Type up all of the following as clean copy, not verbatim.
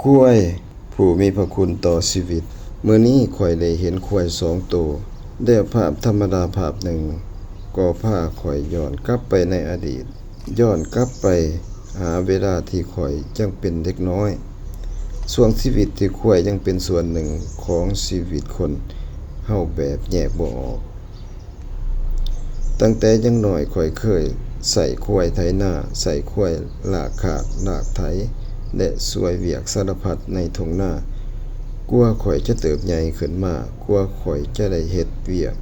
ควายผู้มีพระคุณต่อชีวิตมื้อนี้ข้อยได้เห็นควาย2ตัวได้ภาพธรรมดาภาพหนึ่งก็พาข้อยย้อนกลับไปในอดีตย้อนกลับไปหาเวลาที่ข้อยยังเป็นเด็กน้อยช่วงชีวิตที่ควายยังเป็นส่วนหนึ่งของชีวิตคนเฮาแบบแยกบ่ออกตั้งแต่ยังน้อยข้อยเคยใส่ควายไถนาใส่ควายลากขาดลากไถและช่วยเวียกสารพัดในทุ่งนากลัวข้อยจะเติบใหญ่ขึ้นมากลัวข้อยจะได้เฮ็ดเวียก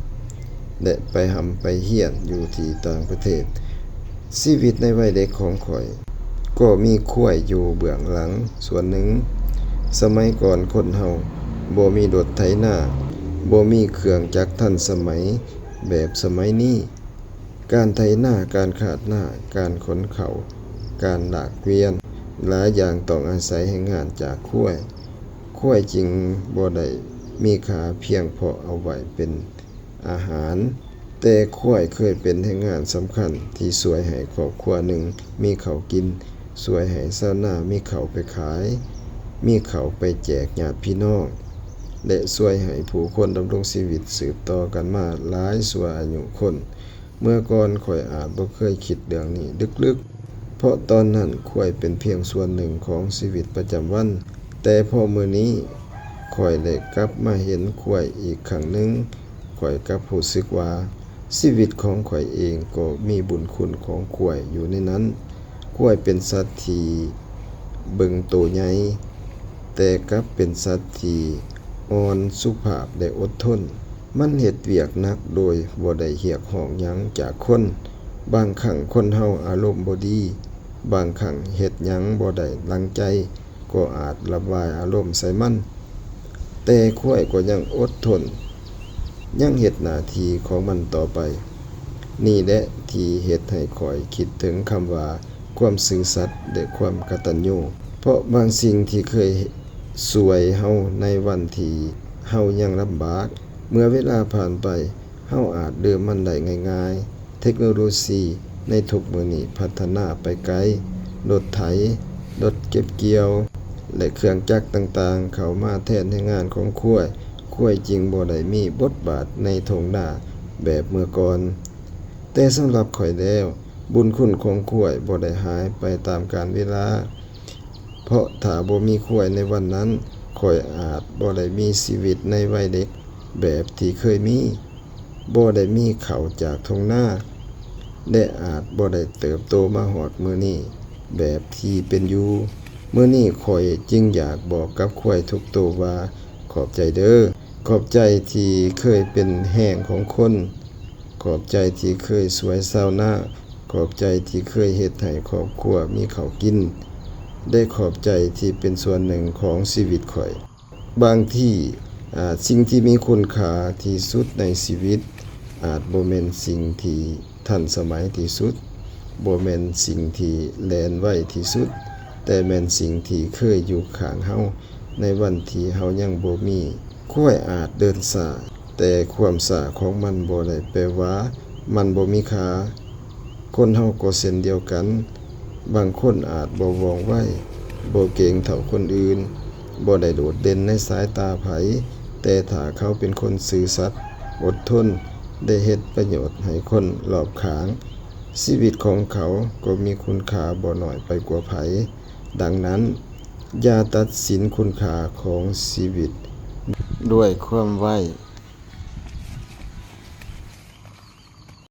และไปไปเรียนอยู่ที่ต่างประเทศชีวิตในวัยเด็กของข้อยก็มีควายอยู่เบื้องหลังส่วนหนึ่งสมัยก่อนคนเฮาบ่มีรถไถนาบ่มีเครื่องจักรทันสมัยแบบสมัยนี้การไถนาการขาดหน้าการขนเขาการลากเกวียนหลายอย่างต้องอาศัยแรงงานจากควายจริงบ่ได้มีค่าเพียงพอเอาไว้เป็นอาหารแต่ควายเคยเป็นแรงงานสำคัญที่ช่วยให้ครอบครัวหนึ่งมีข้าวกินช่วยให้ชาวนามีข้าวไปขายมีข้าวไปแจกญาติพี่น้องและช่วยให้ผู้คนดำรงชีวิตสืบต่อกันมาหลายชั่วอายุคนเมื่อก่อนข้อยอาจบ่เคยคิดเรื่องนี้ลึกๆเพราะตอนนั้นควายเป็นเพียงส่วนหนึ่งของชีวิตประจำวันแต่พอมื้อนี้ข้อยได้กลับมาเห็นควายอีกครั้งหนึ่งข้อยกลับรู้สึกว่าชีวิตของข้อยเองก็มีบุญคุณของควายอยู่ในนั้นควายเป็นสัตว์ที่เบิ่งโตใหญ่แต่กลับเป็นสัตว์ที่อ่อนสุภาพและอดทนมันเฮ็ดเวียกหนักโดยบ่ได้เรียกร้องหยังจากคนบางครั้งคนเฮาอารมณ์บ่ดีบางครั้งเฮ็ดหยังบ่ได้ดังใจก็อาจระบายอารมณ์ใส่มันแต่ควายก็ยังอดทนยังเฮ็ดหน้าที่ของมันต่อไปนี่แหละที่เฮ็ดให้ข้อยคิดถึงคำว่าความซื่อสัตย์และความกตัญญูเพราะบางสิ่งที่เคยช่วยเฮาในวันที่เฮายังลำบากเมื่อเวลาผ่านไปเฮาอาจลืมมันได้ง่ายๆเทคโนโลยีในทุกมื้อนี้พัฒนาไปไกลรถไถรถเก็บเกี่ยวและเครื่องจักรต่างๆเข้ามาแทนงานของควายจริงบ่ได้มีบทบาทในทุ่งนาแบบเมื่อก่อนแต่สำหรับข้อยแล้วบุญคุณของควายบ่ได้หายไปตามกาลเวลาเพราะถ้าบ่มีควายในวันนั้นข้อยอาจบ่ได้มีชีวิตในวัยเด็กแบบที่เคยมีบ่ได้มีข้าวจากทุ่งนาและอาจบ่ได้เติบโตมาฮอดมื้อนี้แบบที่เป็นอยู่มื้อนี้ข้อยจึงอยากบอกกับควายทุกตัวว่าขอบใจเด้อขอบใจที่เคยเป็นแห้งของคนขอบใจที่เคยช่วยชาวนาขอบใจที่เคยเฮ็ดให้ครอบครัวมีข้าวกินได้ขอบใจที่เป็นส่วนหนึ่งของชีวิตข้อยบางที่สิ่งที่มีคุณค่าที่สุดในชีวิตอาจบ่แม่นสิ่งที่ทันสมัยที่สุดบ่แม่นสิ่งที่แล่นไวที่สุดแต่แม่นสิ่งที่เคยอยู่ข้างเฮาในวันที่เฮายังบ่มีควายอาจเดินช้าแต่ความช้าของมันบ่ได้แปลว่ามันบ่มีค่าคนเฮาก็เช่นเดียวกันบางคนอาจบ่ว่องไวบ่เก่งเท่าคนอื่นบ่ได้โดดเด่นในสายตาไผแต่ถ้าเขาเป็นคนซื่อสัตย์อดทนได้เฮ็ดประโยชน์ให้คนรอบข้างชีวิตของเขาก็มีคุณค่าบ่น้อยไปกว่าไผดังนั้นอย่าตัดสินคุณค่าของชีวิตด้วยความไว